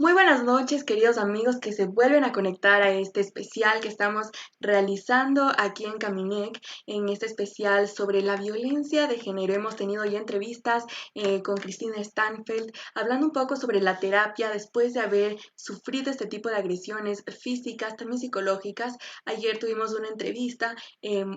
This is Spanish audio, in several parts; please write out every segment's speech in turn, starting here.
Muy buenas noches, queridos amigos que se vuelven a conectar a este especial que estamos realizando aquí en Caminec, en este especial sobre la violencia de género. Hemos tenido ya entrevistas con Cristina Stanfeld, hablando un poco sobre la terapia después de haber sufrido este tipo de agresiones físicas, también psicológicas. Ayer tuvimos una entrevista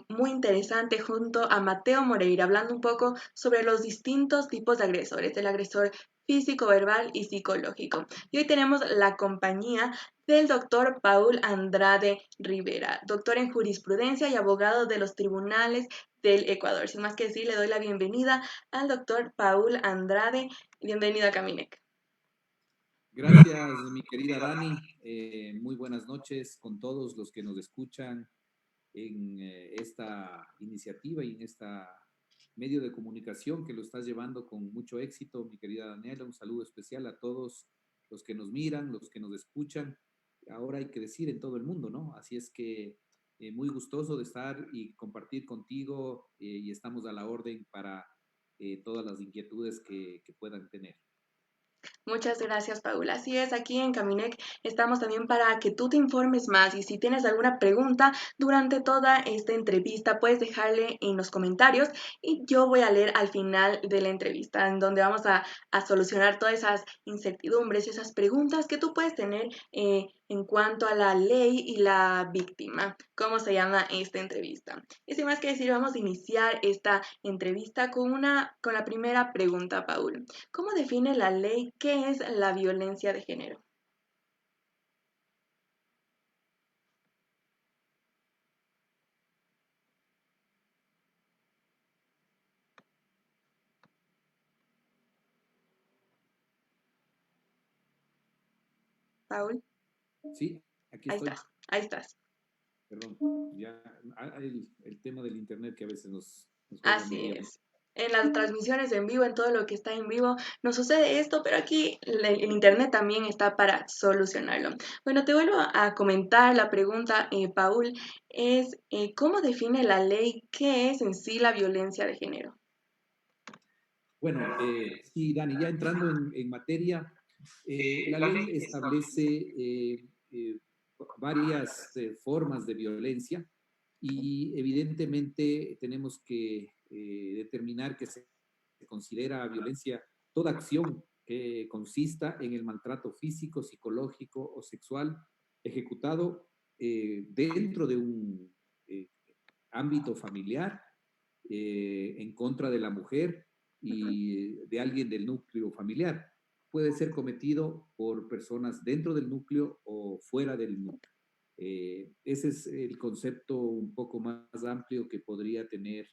muy interesante junto a Mateo Moreira, hablando un poco sobre los distintos tipos de agresores, el agresor físico, verbal y psicológico. Y hoy tenemos la compañía del doctor Paul Andrade Rivera, doctor en jurisprudencia y abogado de los tribunales del Ecuador. Sin más que decir, le doy la bienvenida al doctor Paul Andrade. Bienvenido a Caminec. Gracias, mi querida Dani. Muy buenas noches con todos los que nos escuchan en esta iniciativa y en esta medio de comunicación que lo estás llevando con mucho éxito, mi querida Daniela. Un saludo especial a todos los que nos miran, los que nos escuchan. Ahora hay que decir en todo el mundo, ¿no? Así es que muy gustoso de estar y compartir contigo y estamos a la orden para todas las inquietudes que puedan tener. Muchas gracias, Paula. Así es, aquí en Caminec estamos también para que tú te informes más y si tienes alguna pregunta durante toda esta entrevista, puedes dejarle en los comentarios y yo voy a leer al final de la entrevista, en donde vamos a solucionar todas esas incertidumbres, esas preguntas que tú puedes tener en cuanto a la ley y la víctima. ¿Cómo se llama esta entrevista? Y sin más que decir, vamos a iniciar esta entrevista con la primera pregunta, Paul. ¿Cómo define la ley qué es la violencia de género? Paul, Sí, aquí ahí estoy. estás, ahí estás. Perdón, ya el tema del internet que a veces nos juega Así medio. es. En las transmisiones en vivo, en todo lo que está en vivo, nos sucede esto, pero aquí el Internet también está para solucionarlo. Bueno, te vuelvo a comentar la pregunta, Paul, es ¿cómo define la ley qué es en sí la violencia de género? Bueno, sí, Dani, ya entrando en materia, la ley establece eh, varias formas de violencia y evidentemente tenemos que determinar que se considera violencia toda acción que consista en el maltrato físico, psicológico o sexual ejecutado dentro de un ámbito familiar en contra de la mujer Ujú. y de alguien del núcleo familiar. Puede ser cometido por personas dentro del núcleo o fuera del núcleo. Ese es el concepto un poco más amplio que podría tener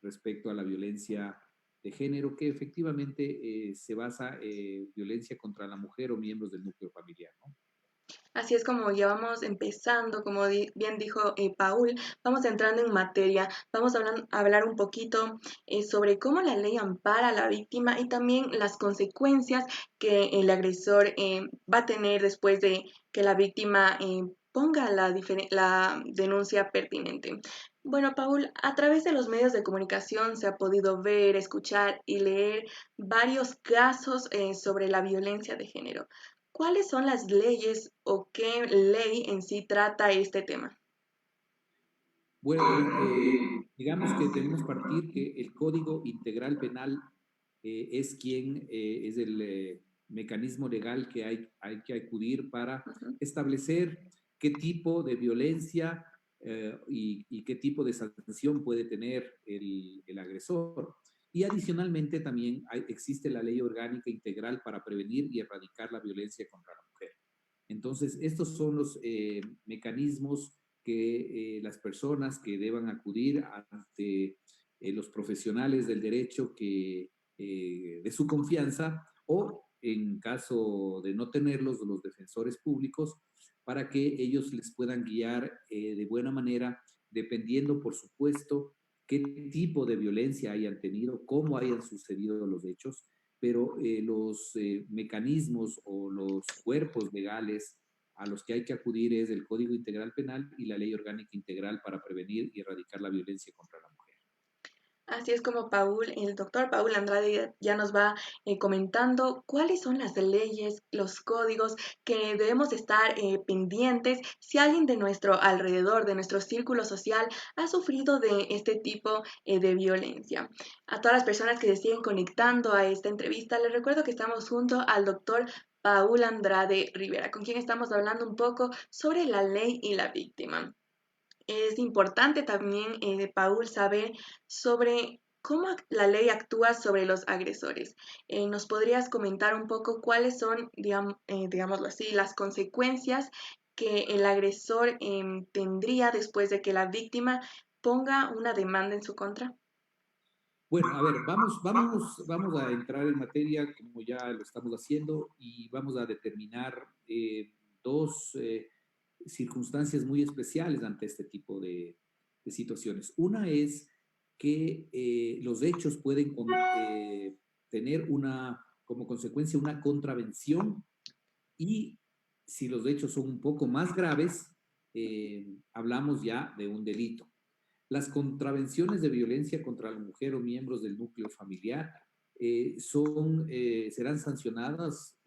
respecto a la violencia de género, que efectivamente se basa en violencia contra la mujer o miembros del núcleo familiar, ¿no? Así es como ya vamos empezando, como bien dijo Paul, vamos entrando en materia, vamos a hablar un poquito sobre cómo la ley ampara a la víctima y también las consecuencias que el agresor va a tener después de que la víctima ponga la denuncia pertinente. Bueno, Paul, a través de los medios de comunicación se ha podido ver, escuchar y leer varios casos sobre la violencia de género. ¿Cuáles son las leyes o qué ley en sí trata este tema? Bueno, digamos que debemos partir que el Código Integral Penal es quien es el mecanismo legal que hay que acudir para Ujú. establecer qué tipo de violencia y qué tipo de sanción puede tener el agresor. Y adicionalmente también existe la Ley Orgánica Integral para prevenir y erradicar la violencia contra la mujer. Entonces, estos son los mecanismos que las personas que deban acudir ante los profesionales del derecho que de su confianza o en caso de no tenerlos, los defensores públicos, para que ellos les puedan guiar de buena manera, dependiendo, por supuesto, qué tipo de violencia hayan tenido, cómo hayan sucedido los hechos, pero los mecanismos o los cuerpos legales a los que hay que acudir es el Código Integral Penal y la Ley Orgánica Integral para prevenir y erradicar la violencia contra la mujer. Así es como Paul, el doctor Paul Andrade ya nos va comentando cuáles son las leyes, los códigos que debemos estar pendientes si alguien de nuestro alrededor, de nuestro círculo social, ha sufrido de este tipo de violencia. A todas las personas que se siguen conectando a esta entrevista, les recuerdo que estamos junto al doctor Paul Andrade Rivera, con quien estamos hablando un poco sobre la ley y la víctima. Es importante también, Paul, saber sobre cómo la ley actúa sobre los agresores. ¿Nos podrías comentar un poco cuáles son, digámoslo así, las consecuencias que el agresor tendría después de que la víctima ponga una demanda en su contra? Bueno, a ver, vamos a entrar en materia como ya lo estamos haciendo y vamos a determinar dos circunstancias muy especiales ante este tipo de situaciones. Una es que los hechos pueden tener como consecuencia una contravención y si los hechos son un poco más graves, hablamos ya de un delito. Las contravenciones de violencia contra la mujer o miembros del núcleo familiar serán sancionadas,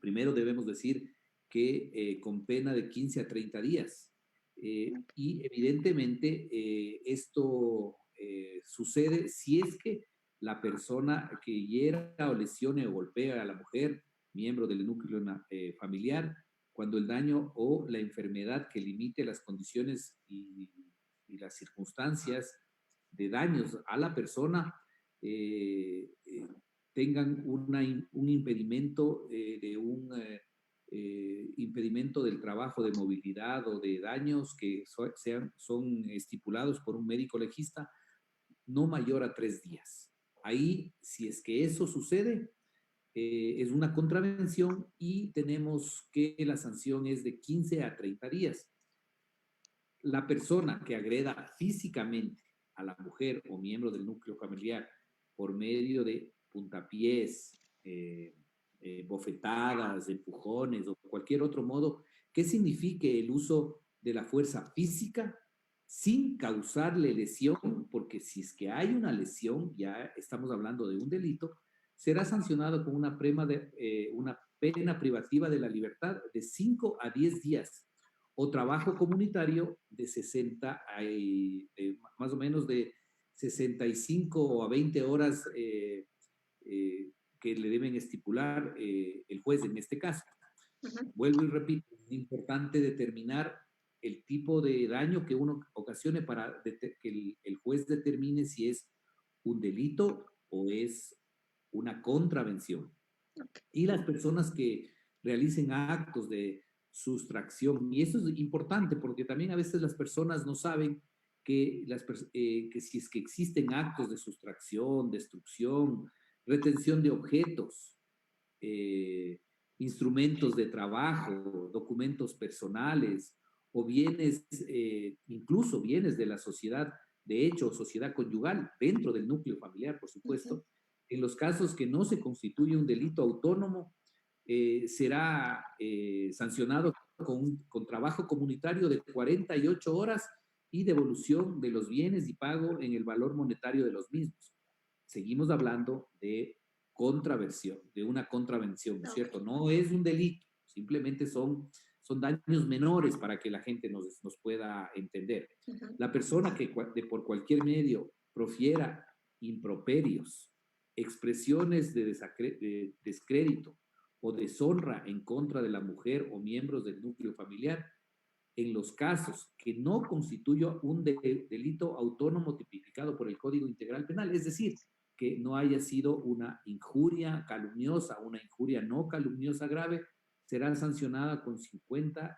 primero debemos decir que con pena de 15 a 30 días. Y evidentemente esto sucede si es que la persona que hiera o lesione o golpea a la mujer, miembro del núcleo familiar, cuando el daño o la enfermedad que limite las condiciones y las circunstancias de daños a la persona tengan un impedimento de un impedimento del trabajo de movilidad o de daños que son estipulados por un médico legista no mayor a 3 días. Ahí, si es que eso sucede, es una contravención y tenemos que la sanción es de 15 a 30 días. La persona que agreda físicamente a la mujer o miembro del núcleo familiar por medio de puntapiés, bofetadas, empujones o cualquier otro modo que signifique el uso de la fuerza física sin causarle lesión, porque si es que hay una lesión, ya estamos hablando de un delito, será sancionado con una pena privativa de la libertad de 5 a 10 días o trabajo comunitario de 60 más o menos de 65 a 20 horas que le deben estipular el juez en este caso. Ujú. Vuelvo y repito, es importante determinar el tipo de daño que uno ocasione para que el juez determine si es un delito o es una contravención. Y las personas que realicen actos de sustracción, y eso es importante porque también a veces las personas no saben que si es que existen actos de sustracción, destrucción, retención de objetos, eh, instrumentos de trabajo, documentos personales o bienes, incluso bienes de la sociedad, de hecho, sociedad conyugal, dentro del núcleo familiar, por Ujú. supuesto. En los casos que no se constituye un delito autónomo, será sancionado con trabajo comunitario de 48 horas y devolución de los bienes y pago en el valor monetario de los mismos. Seguimos hablando de contraversión, de una contravención, ¿no es Ok. cierto? No es un delito, simplemente son daños menores para que la gente nos pueda entender. Ujú. La persona que por cualquier medio profiera improperios, expresiones de descrédito o deshonra en contra de la mujer o miembros del núcleo familiar, en los casos que no constituya un delito autónomo tipificado por el Código Integral Penal, es decir, que no haya sido una injuria calumniosa, una injuria no calumniosa grave, será sancionada con 50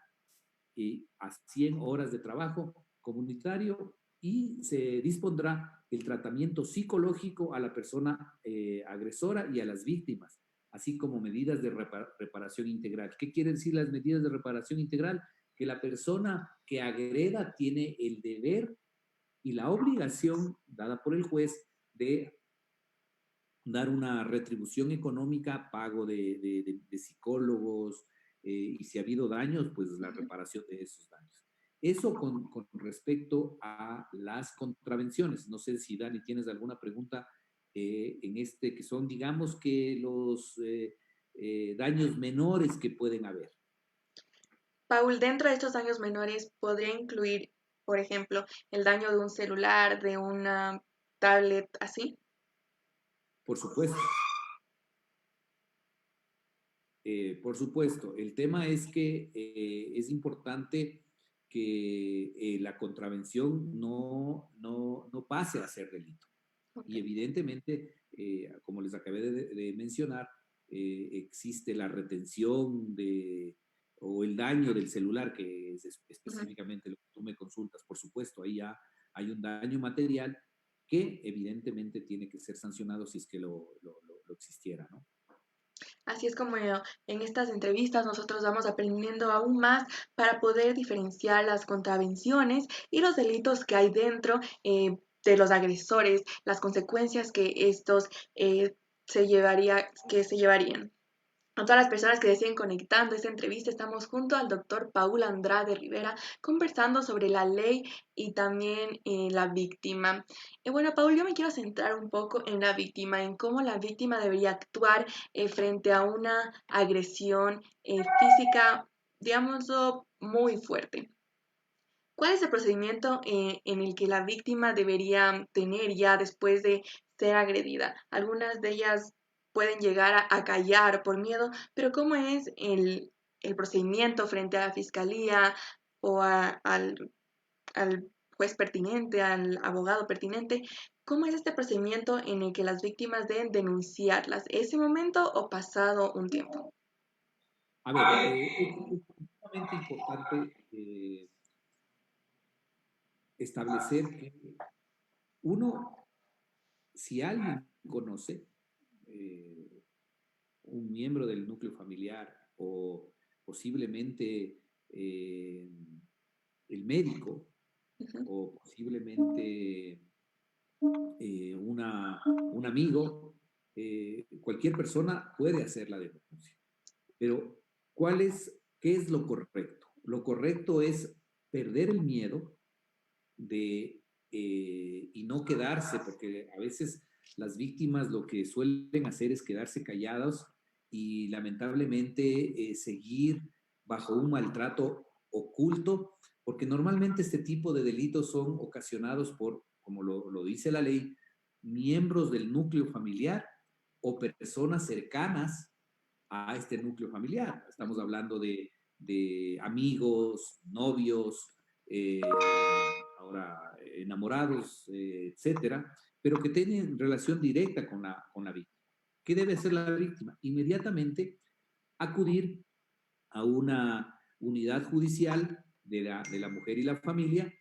a 100 horas de trabajo comunitario y se dispondrá el tratamiento psicológico a la persona agresora y a las víctimas, así como medidas de reparación integral. ¿Qué quieren decir las medidas de reparación integral? Que la persona que agreda tiene el deber y la obligación dada por el juez de dar una retribución económica, pago de psicólogos, y si ha habido daños, pues la Ujú. reparación de esos daños. Eso con respecto a las contravenciones. No sé si Dani tienes alguna pregunta en este, que son, digamos que los daños menores que pueden haber. Paul, dentro de estos daños menores podría incluir, por ejemplo, el daño de un celular, de una tablet, así. Por supuesto, por supuesto. El tema es que es importante que la contravención no pase a ser delito. Ok. Y evidentemente, como les acabé de mencionar, existe la retención o el daño del celular, que es Ujú. específicamente lo que tú me consultas. Por supuesto, ahí ya hay un daño material que evidentemente tiene que ser sancionado si es que lo existiera, ¿no? Así es como en estas entrevistas nosotros vamos aprendiendo aún más para poder diferenciar las contravenciones y los delitos que hay dentro de los agresores, las consecuencias que estos que se llevarían. A todas las personas que deciden conectando esta entrevista, estamos junto al doctor Paul Andrade Rivera conversando sobre la ley y también la víctima. Bueno, Paul, yo me quiero centrar un poco en la víctima, en cómo la víctima debería actuar frente a una agresión física, digámoslo, muy fuerte. ¿Cuál es el procedimiento en el que la víctima debería tener ya después de ser agredida? Algunas de ellas pueden llegar a callar por miedo, pero ¿cómo es el procedimiento frente a la fiscalía o al juez pertinente, al abogado pertinente? ¿Cómo es este procedimiento en el que las víctimas deben denunciarlas? ¿Ese momento o pasado un tiempo? A ver, es sumamente importante establecer que uno, si alguien conoce un miembro del núcleo familiar o posiblemente eh, el médico Ujú. o posiblemente un amigo, cualquier persona puede hacer la denuncia. Pero, ¿qué es lo correcto? Lo correcto es perder el miedo y no quedarse, porque a veces las víctimas lo que suelen hacer es quedarse callados y lamentablemente seguir bajo un maltrato oculto, porque normalmente este tipo de delitos son ocasionados por, como lo dice la ley, miembros del núcleo familiar o personas cercanas a este núcleo familiar. Estamos hablando de amigos, novios, ahora enamorados, etcétera, pero que tienen relación directa con la víctima. ¿Qué debe hacer la víctima? Inmediatamente acudir a una unidad judicial de la mujer y la familia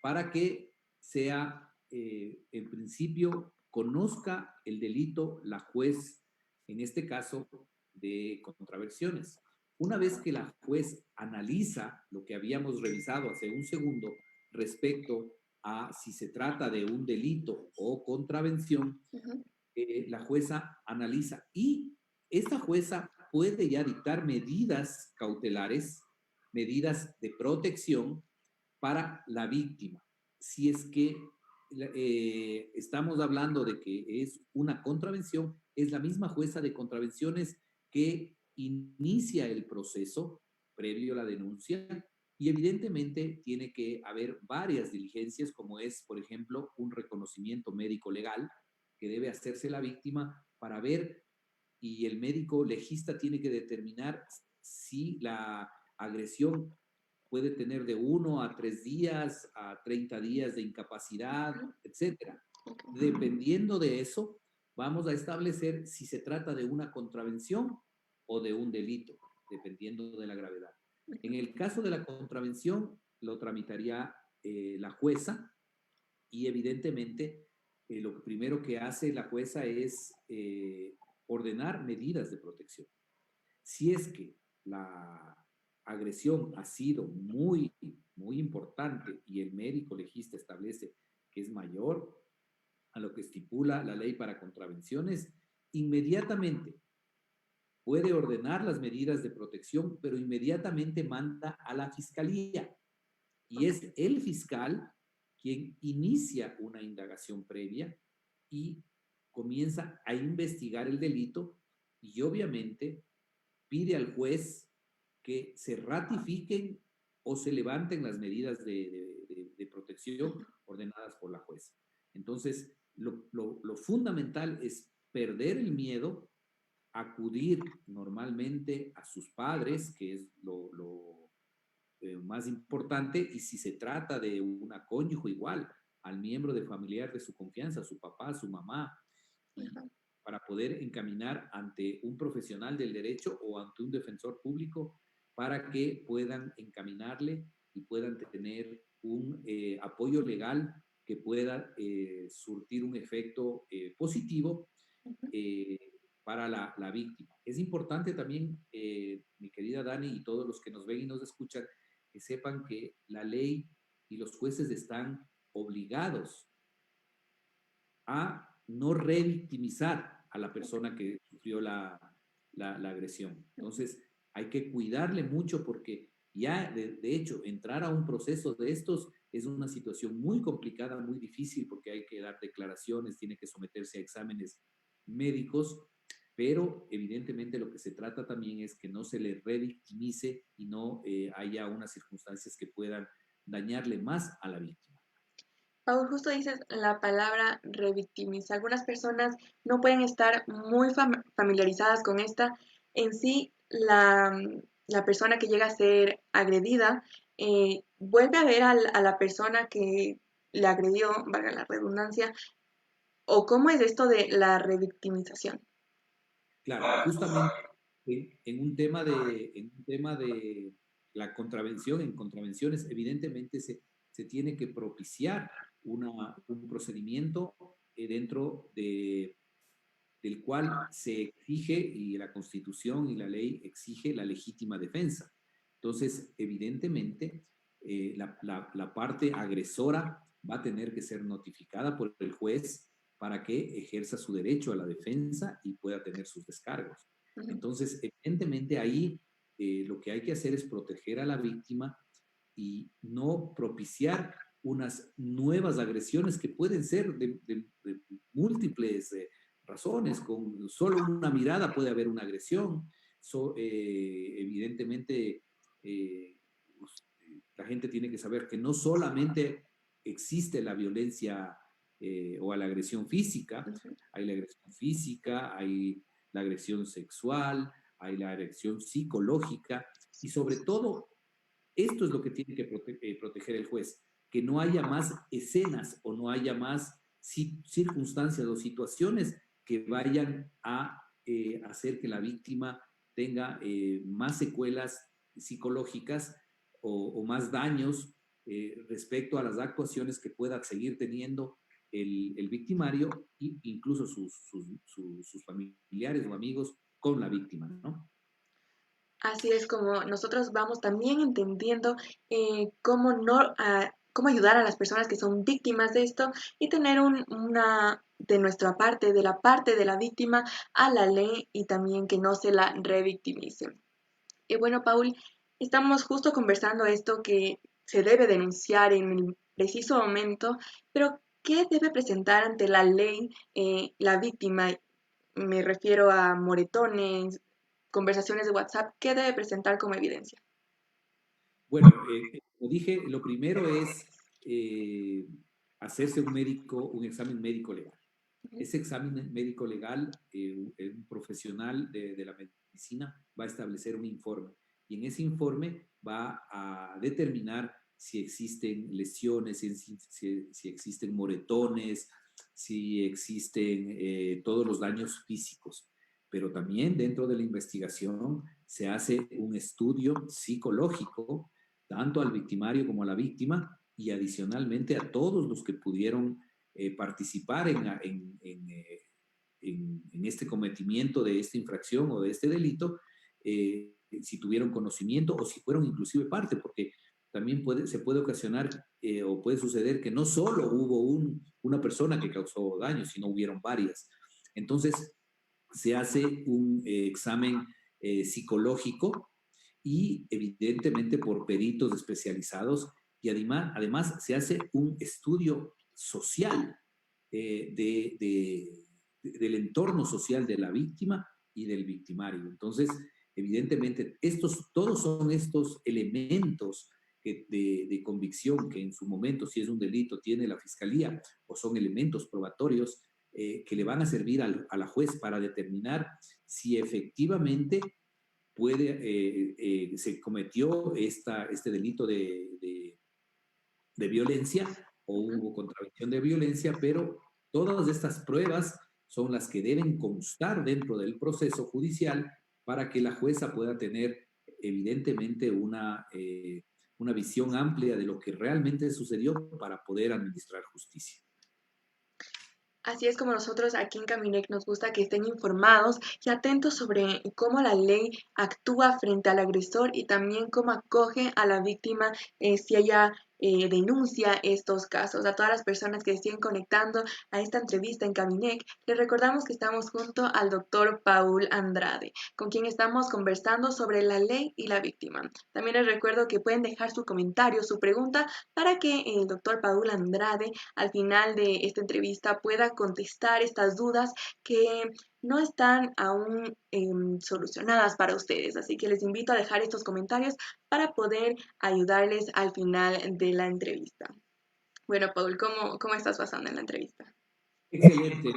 para que sea, en principio, conozca el delito la juez, en este caso, de contraversiones. Una vez que la juez analiza lo que habíamos revisado hace un segundo respecto a si se trata de un delito o contravención, Ujú. la jueza analiza y esta jueza puede ya dictar medidas cautelares, medidas de protección para la víctima. Si es que estamos hablando de que es una contravención, es la misma jueza de contravenciones que inicia el proceso previo a la denuncia y evidentemente tiene que haber varias diligencias, como es, por ejemplo, un reconocimiento médico legal que debe hacerse la víctima para ver, y el médico legista tiene que determinar si la agresión puede tener de 1 a 3 días a 30 días de incapacidad, etcétera. Dependiendo de eso, vamos a establecer si se trata de una contravención o de un delito, dependiendo de la gravedad. En el caso de la contravención, lo tramitaría la jueza y evidentemente lo primero que hace la jueza es ordenar medidas de protección. Si es que la agresión ha sido muy, muy importante y el médico legista establece que es mayor a lo que estipula la ley para contravenciones, inmediatamente puede ordenar las medidas de protección, pero inmediatamente manda a la fiscalía y es el fiscal quien inicia una indagación previa y comienza a investigar el delito y obviamente pide al juez que se ratifiquen o se levanten las medidas de protección ordenadas por la jueza. Entonces, lo fundamental es perder el miedo, acudir normalmente a sus padres, que es lo más importante, y si se trata de una cónyuge igual, al miembro de familiar de su confianza, su papá, su mamá, y para poder encaminar ante un profesional del derecho o ante un defensor público para que puedan encaminarle y puedan tener un apoyo legal que pueda surtir un efecto positivo eh, para la víctima. Es importante también, mi querida Dani, y todos los que nos ven y nos escuchan, que sepan que la ley y los jueces están obligados a no revictimizar a la persona que sufrió la agresión. Entonces, hay que cuidarle mucho porque ya, de hecho, entrar a un proceso de estos es una situación muy complicada, muy difícil, porque hay que dar declaraciones, tiene que someterse a exámenes médicos, pero evidentemente lo que se trata también es que no se le revictimice y no haya unas circunstancias que puedan dañarle más a la víctima. Paul, justo dices la palabra revictimizar. Algunas personas no pueden estar muy familiarizadas con esta. En sí, la persona que llega a ser agredida vuelve a ver a la persona que le agredió, valga la redundancia, o cómo es esto de la revictimización. Claro, justamente en un tema de la contravención, en contravenciones, evidentemente se tiene que propiciar un procedimiento dentro del cual se exige, y la Constitución y la ley exige la legítima defensa. Entonces, evidentemente, la parte agresora va a tener que ser notificada por el juez para que ejerza su derecho a la defensa y pueda tener sus descargos. Entonces, evidentemente ahí lo que hay que hacer es proteger a la víctima y no propiciar unas nuevas agresiones que pueden ser de múltiples razones. Con solo una mirada puede haber una agresión. Evidentemente, pues, la gente tiene que saber que no solamente existe la violencia o la agresión física, hay la agresión física, hay la agresión sexual, hay la agresión psicológica y sobre todo esto es lo que tiene que proteger el juez, que no haya más escenas o no haya más circunstancias o situaciones que vayan a hacer que la víctima tenga más secuelas psicológicas o más daños respecto a las actuaciones que pueda seguir teniendo el victimario e incluso sus familiares o amigos con la víctima, ¿no? Así es como nosotros vamos también entendiendo cómo no, cómo ayudar a las personas que son víctimas de esto y tener una de nuestra parte, de la parte de la víctima a la ley y también que no se la revictimice. Y bueno, Paul, estamos justo conversando esto que se debe denunciar en el preciso momento, pero ¿qué debe presentar ante la ley la víctima? Me refiero a moretones, conversaciones de WhatsApp, ¿qué debe presentar como evidencia? Bueno, como dije, lo primero es hacerse un examen médico legal. Ese examen médico legal, un profesional de la medicina va a establecer un informe y en ese informe va a determinar si existen lesiones, si existen moretones, si existen todos los daños físicos. Pero también dentro de la investigación se hace un estudio psicológico tanto al victimario como a la víctima y adicionalmente a todos los que pudieron participar en este cometimiento de esta infracción o de este delito, si tuvieron conocimiento o si fueron inclusive parte, porque también se puede ocasionar o puede suceder que no solo hubo una persona que causó daño, sino hubieron varias. Entonces, se hace un examen psicológico y evidentemente por peritos especializados y además se hace un estudio social del entorno social de la víctima y del victimario. Entonces, evidentemente, todos son estos elementos de convicción que en su momento, si es un delito, tiene la fiscalía, o son elementos probatorios que le van a servir a la juez para determinar si efectivamente se cometió este delito de violencia o hubo contravención de violencia, pero todas estas pruebas son las que deben constar dentro del proceso judicial para que la jueza pueda tener evidentemente una visión amplia de lo que realmente sucedió para poder administrar justicia. Así es como nosotros aquí en Caminec nos gusta que estén informados y atentos sobre cómo la ley actúa frente al agresor y también cómo acoge a la víctima si ella denuncia estos casos. A todas las personas que siguen conectando a esta entrevista en Caminec, les recordamos que estamos junto al doctor Paul Andrade, con quien estamos conversando sobre la ley y la víctima. También les recuerdo que pueden dejar su comentario, su pregunta, para que el doctor Paul Andrade al final de esta entrevista pueda contestar estas dudas que no están aún solucionadas para ustedes. Así que les invito a dejar estos comentarios para poder ayudarles al final de la entrevista. Bueno, Paul, ¿cómo estás pasando en la entrevista? Excelente,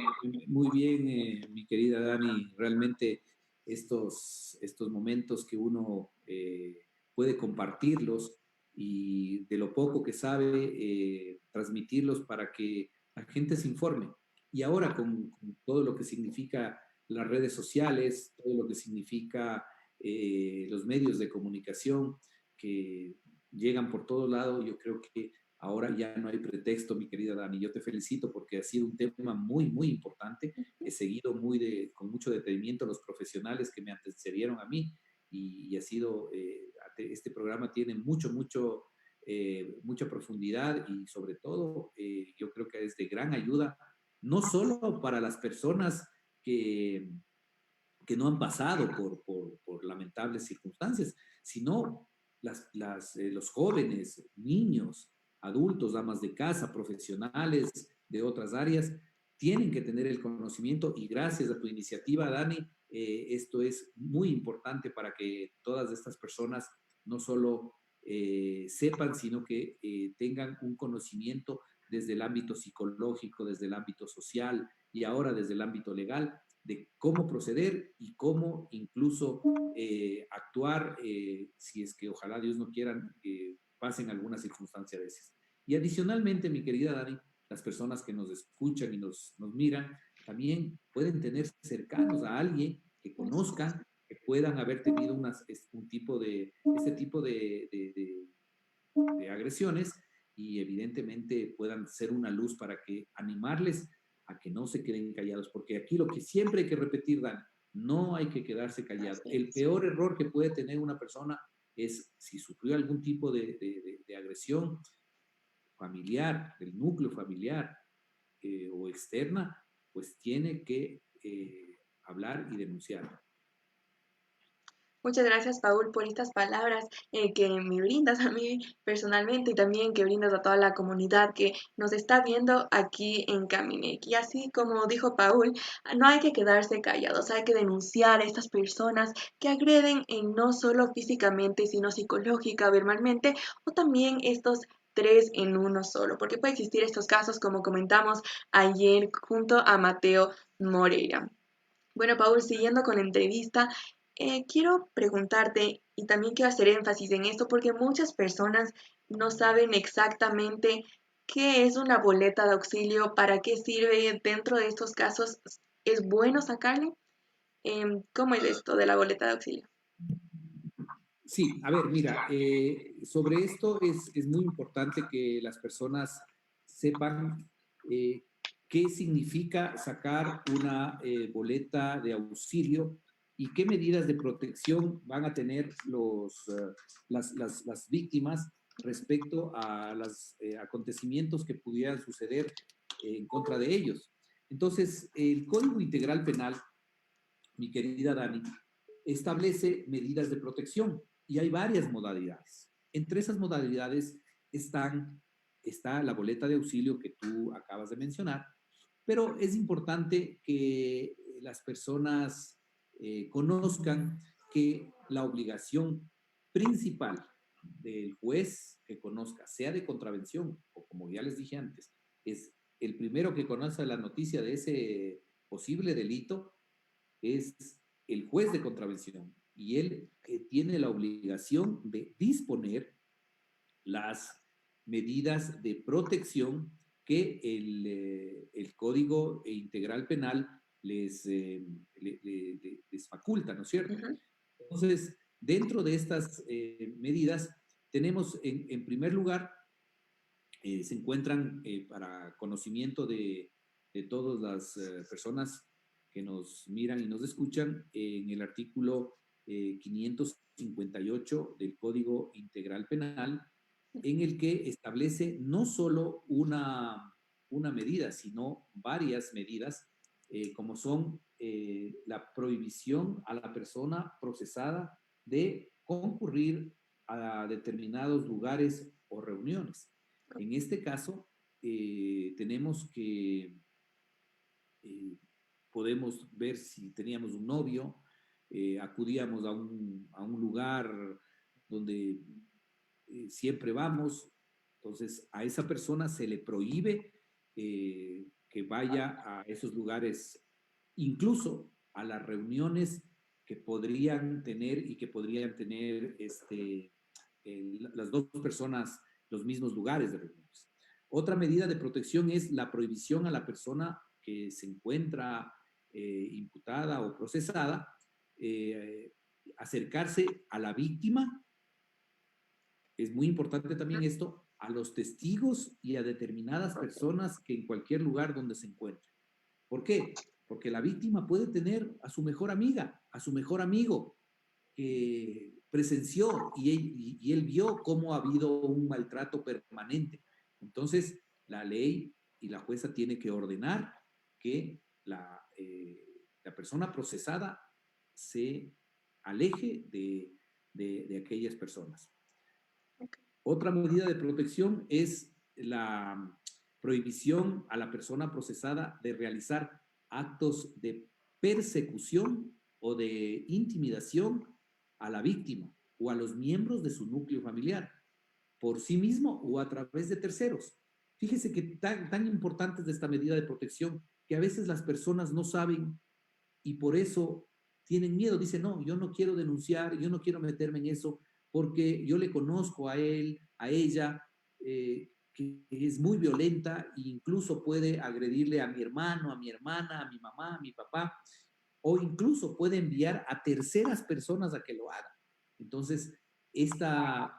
muy bien, mi querida Dani. Realmente estos momentos que uno puede compartirlos y de lo poco que sabe, transmitirlos para que la gente se informe. Y ahora con todo lo que significa las redes sociales, todo lo que significa los medios de comunicación que llegan por todo lado, yo creo que ahora ya no hay pretexto, mi querida Dani. Yo te felicito porque ha sido un tema muy, muy importante. He seguido con mucho detenimiento a los profesionales que me antecedieron a mí y ha sido, este programa tiene mucha profundidad y sobre todo yo creo que es de gran ayuda, no solo para las personas que no han pasado por lamentables circunstancias, sino los jóvenes, niños, adultos, damas de casa, profesionales de otras áreas, tienen que tener el conocimiento y gracias a tu iniciativa, Dani, esto es muy importante para que todas estas personas no solo sepan, sino que tengan un conocimiento desde el ámbito psicológico, desde el ámbito social y ahora desde el ámbito legal de cómo proceder y cómo incluso actuar si es que ojalá Dios no quiera pasen alguna circunstancia de esas. Y adicionalmente, mi querida Dani, las personas que nos escuchan y nos miran también pueden tener cercanos a alguien que conozcan, que puedan haber tenido este tipo de agresiones y evidentemente puedan ser una luz para que animarles a que no se queden callados, porque aquí lo que siempre hay que repetir, Dan, no hay que quedarse callado. El peor error que puede tener una persona es si sufrió algún tipo de agresión familiar, del núcleo familiar o externa, pues tiene que hablar y denunciar. Muchas gracias, Paul, por estas palabras que me brindas a mí personalmente y también que brindas a toda la comunidad que nos está viendo aquí en Caminec. Y así como dijo Paul, no hay que quedarse callados, hay que denunciar a estas personas que agreden no solo físicamente, sino psicológica, verbalmente, o también estos tres en uno solo, porque puede existir estos casos como comentamos ayer junto a Mateo Moreira. Bueno, Paul, siguiendo con la entrevista, quiero preguntarte y también quiero hacer énfasis en esto porque muchas personas no saben exactamente qué es una boleta de auxilio, para qué sirve dentro de estos casos. ¿Es bueno sacarle? ¿Cómo es esto de la boleta de auxilio? Sí, a ver, mira, sobre esto es muy importante que las personas sepan qué significa sacar una boleta de auxilio y qué medidas de protección van a tener las víctimas respecto a los acontecimientos que pudieran suceder en contra de ellos. Entonces, el Código Integral Penal, mi querida Dani, establece medidas de protección y hay varias modalidades. Entre esas modalidades está la boleta de auxilio que tú acabas de mencionar, pero es importante que las personas conozcan que la obligación principal del juez que conozca, sea de contravención o como ya les dije antes, es el primero que conoce la noticia de ese posible delito, es el juez de contravención y él tiene la obligación de disponer las medidas de protección que el Código Integral Penal les faculta, ¿no es cierto? Ujú. Entonces, dentro de estas medidas, tenemos en primer lugar, se encuentran para conocimiento de todas las personas que nos miran y nos escuchan en el artículo 558 del Código Integral Penal, en el que establece no solo una medida, sino varias medidas, como son la prohibición a la persona procesada de concurrir a determinados lugares o reuniones. En este caso, tenemos que, podemos ver si teníamos un novio, acudíamos a un lugar donde siempre vamos, entonces a esa persona se le prohíbe que vaya a esos lugares, incluso a las reuniones que podrían tener y que podrían tener las dos personas los mismos lugares de reuniones. Otra medida de protección es la prohibición a la persona que se encuentra imputada o procesada acercarse a la víctima. Es muy importante también esto, a los testigos y a determinadas personas que en cualquier lugar donde se encuentren. ¿Por qué? Porque la víctima puede tener a su mejor amiga, a su mejor amigo, que presenció y él vio cómo ha habido un maltrato permanente. Entonces, la ley y la jueza tiene que ordenar que la persona procesada se aleje de aquellas personas. Otra medida de protección es la prohibición a la persona procesada de realizar actos de persecución o de intimidación a la víctima o a los miembros de su núcleo familiar, por sí mismo o a través de terceros. Fíjese que tan importante es esta medida de protección que a veces las personas no saben y por eso tienen miedo. Dicen, no, yo no quiero denunciar, yo no quiero meterme en eso, porque yo le conozco a él, a ella, que es muy violenta e incluso puede agredirle a mi hermano, a mi hermana, a mi mamá, a mi papá, o incluso puede enviar a terceras personas a que lo hagan. Entonces, esta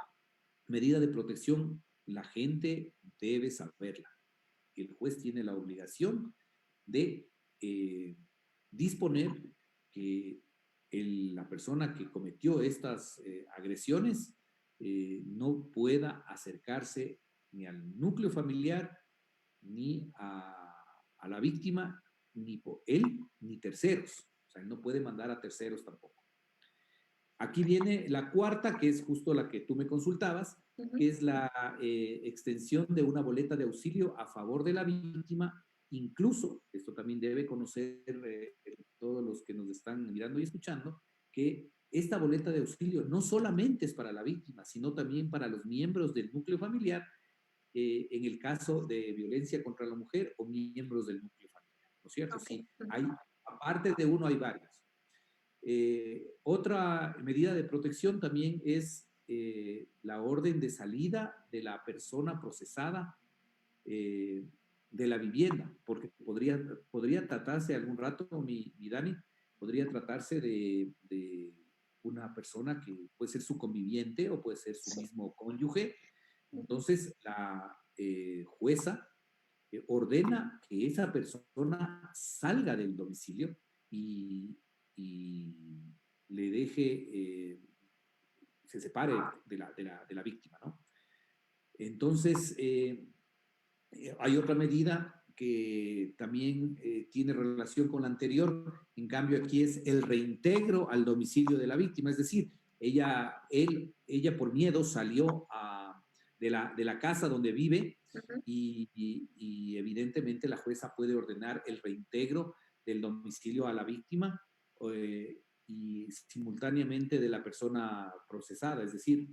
medida de protección, la gente debe saberla. El juez tiene la obligación de disponer que la persona que cometió estas agresiones no pueda acercarse ni al núcleo familiar, ni a la víctima, ni por él, ni terceros. O sea, él no puede mandar a terceros tampoco. Aquí viene la cuarta, que es justo la que tú me consultabas, que es la extensión de una boleta de auxilio a favor de la víctima. Incluso, esto también debe conocer todos los que nos están mirando y escuchando, que esta boleta de auxilio no solamente es para la víctima, sino también para los miembros del núcleo familiar, en el caso de violencia contra la mujer o miembros del núcleo familiar, ¿no es cierto? Okay. Sí, hay, aparte de uno hay varios. Otra medida de protección también es la orden de salida de la persona procesada de la vivienda, porque podría tratarse algún rato, mi Dani, podría tratarse de una persona que puede ser su conviviente o puede ser su mismo cónyuge. Entonces, la jueza ordena que esa persona salga del domicilio y le deje, se separe de la víctima, ¿no? Entonces, hay otra medida que también tiene relación con la anterior, en cambio aquí es el reintegro al domicilio de la víctima, es decir, ella por miedo salió de la casa donde vive Ujú. y evidentemente la jueza puede ordenar el reintegro del domicilio a la víctima y simultáneamente de la persona procesada, es decir,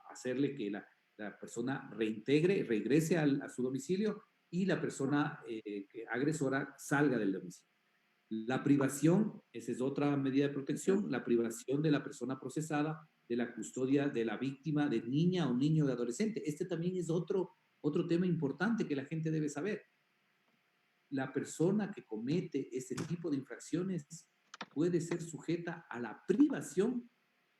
hacerle que la persona regrese a su domicilio y la persona agresora salga del domicilio. La privación, esa es otra medida de Ujú. protección, la privación de la persona procesada de la custodia de la víctima de niña o niño de adolescente. Este también es otro tema importante que la gente debe saber. La persona que comete este tipo de infracciones puede ser sujeta a la privación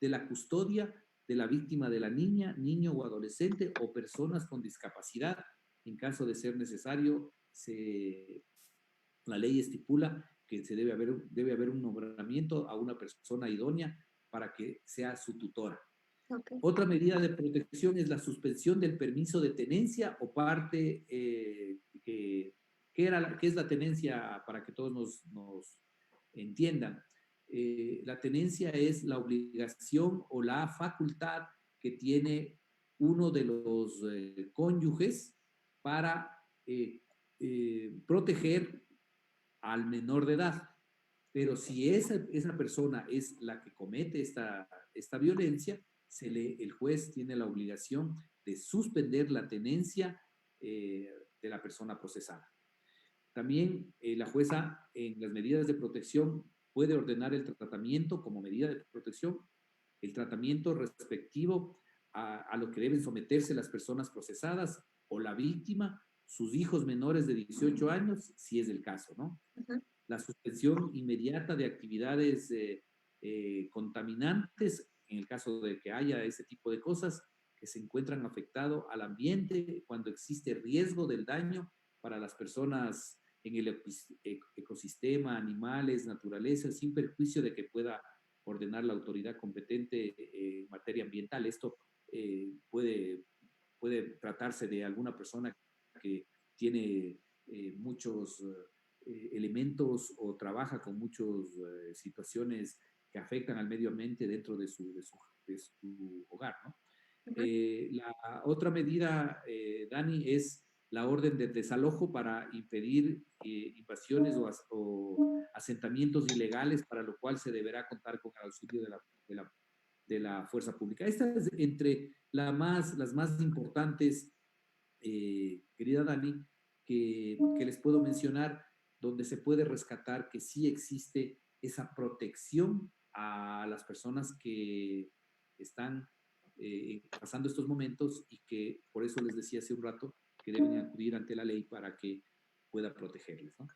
de la custodia de la víctima de la niña, niño o adolescente o personas con discapacidad. En caso de ser necesario, la ley estipula que debe haber un nombramiento a una persona idónea para que sea su tutora. Ok. Otra medida de protección es la suspensión del permiso de tenencia o parte ¿qué es la tenencia para que todos nos entiendan? La tenencia es la obligación o la facultad que tiene uno de los cónyuges para proteger al menor de edad. Pero si esa persona es la que comete esta violencia, el juez tiene la obligación de suspender la tenencia de la persona procesada. También la jueza en las medidas de protección puede ordenar el tratamiento como medida de protección, el tratamiento respectivo a lo que deben someterse las personas procesadas o la víctima, sus hijos menores de 18 años, si es el caso, ¿no? Ujú. La suspensión inmediata de actividades contaminantes, en el caso de que haya ese tipo de cosas que se encuentran afectado al ambiente cuando existe riesgo del daño para las personas en el ecosistema, animales, naturaleza, sin perjuicio de que pueda ordenar la autoridad competente en materia ambiental. Esto puede tratarse de alguna persona que tiene muchos elementos o trabaja con muchas situaciones que afectan al medio ambiente dentro de su hogar, ¿no? Ujú. La otra medida, Dani, es la orden de desalojo para impedir invasiones o asentamientos ilegales, para lo cual se deberá contar con el auxilio de la fuerza pública. Esta es entre las más importantes, querida Dani, que les puedo mencionar, donde se puede rescatar que sí existe esa protección a las personas que están pasando estos momentos y que por eso les decía hace un rato que deben acudir ante la ley para que pueda protegerles, ¿no?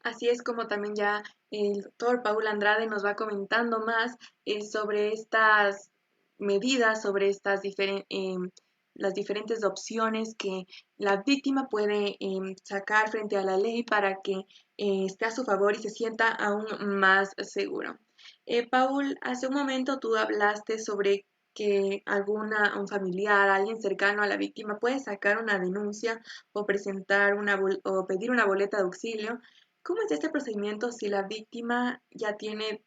Así es como también ya el doctor Paul Andrade nos va comentando más sobre estas medidas, sobre las diferentes opciones que la víctima puede sacar frente a la ley para que esté a su favor y se sienta aún más seguro. Paul, hace un momento tú hablaste sobre que un familiar, alguien cercano a la víctima puede sacar una denuncia o presentar o pedir una boleta de auxilio. ¿Cómo es este procedimiento si la víctima ya tiene,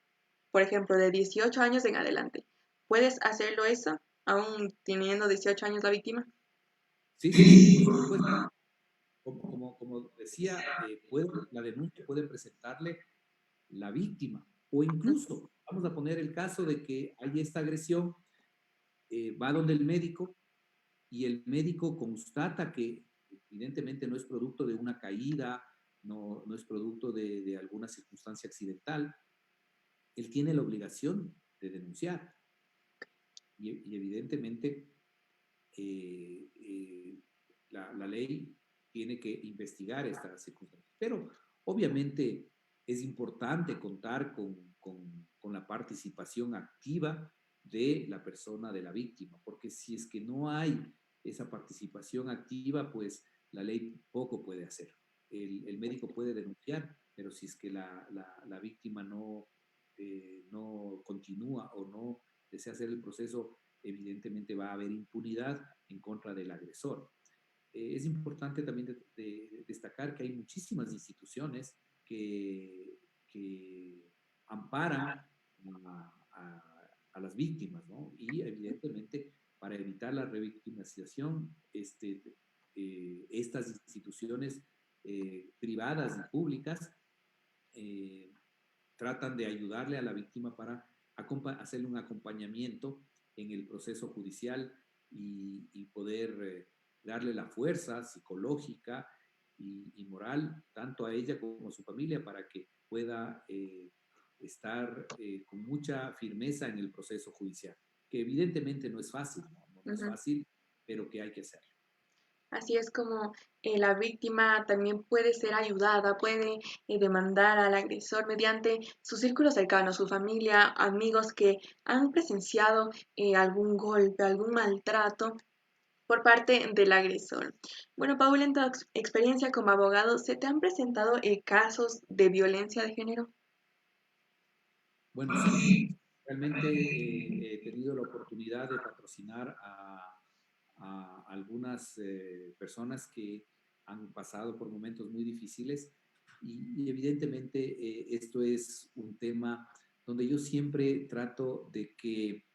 por ejemplo, de 18 años en adelante? ¿Puedes hacerlo eso, aún teniendo 18 años la víctima? Sí, sí, sí, por supuesto. Como decía, la denuncia puede presentarle la víctima o incluso, vamos a poner el caso de que hay esta agresión, va donde el médico y el médico constata que evidentemente no es producto de una caída, no es producto de alguna circunstancia accidental, él tiene la obligación de denunciar y evidentemente la ley tiene que investigar estas circunstancias. Pero obviamente es importante contar con la participación activa de la persona, de la víctima, porque si es que no hay esa participación activa, pues la ley poco puede hacer. El médico puede denunciar, pero si es que la víctima no continúa o no desea hacer el proceso, evidentemente va a haber impunidad en contra del agresor. Es importante también de destacar que hay muchísimas instituciones que amparan a las víctimas, ¿no? Y evidentemente para evitar evitar la revictimización, estas instituciones privadas y públicas tratan de ayudarle a la víctima para hacerle un acompañamiento en el proceso judicial y poder darle la fuerza psicológica y moral tanto a ella como a su familia para que pueda estar con mucha firmeza en el proceso judicial, que evidentemente no es fácil, no es fácil, pero que hay que hacerlo. Así es como la víctima también puede ser ayudada, puede demandar al agresor mediante su círculo cercano, su familia, amigos que han presenciado algún golpe, algún maltrato por parte del agresor. Bueno, Paul, en tu experiencia como abogado, ¿se te han presentado casos de violencia de género? Bueno, sí, realmente he tenido la oportunidad de patrocinar a algunas personas que han pasado por momentos muy difíciles y evidentemente esto es un tema donde yo siempre trato de que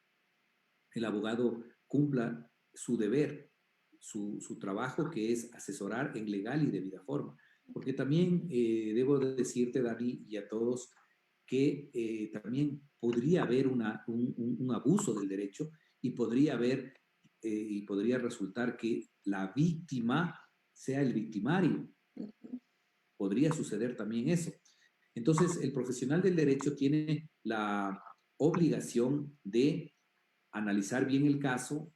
el abogado cumpla su deber, su trabajo, que es asesorar en legal y debida forma. Porque también debo decirte, Dani, y a todos, que también podría haber un abuso del derecho y podría haber y podría resultar que la víctima sea el victimario. Podría suceder también eso. Entonces, el profesional del derecho tiene la obligación de analizar bien el caso,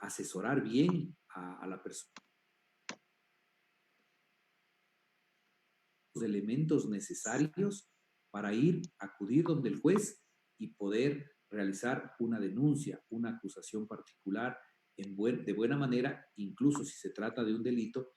asesorar bien a la persona, los elementos necesarios para acudir donde el juez y poder realizar una denuncia, una acusación particular de buena manera, incluso si se trata de un delito,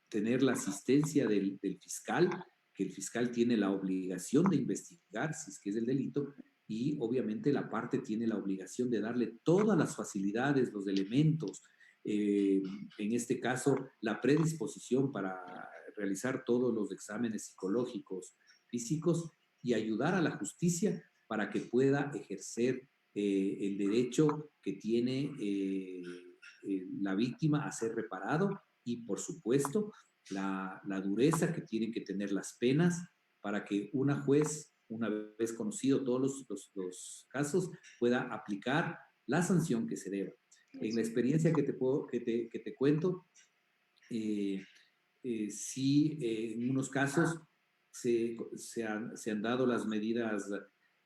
tener la asistencia del fiscal, que el fiscal tiene la obligación de investigar si es que es el delito, y obviamente la parte tiene la obligación de darle todas las facilidades, los elementos, en este caso la predisposición para realizar todos los exámenes psicológicos, físicos y ayudar a la justicia para que pueda ejercer el derecho que tiene la víctima a ser reparado y, por supuesto, la dureza que tienen que tener las penas para que una juez, una vez conocido todos los casos, pueda aplicar la sanción que se deba. En la experiencia que te cuento, sí, en unos casos se han dado las medidas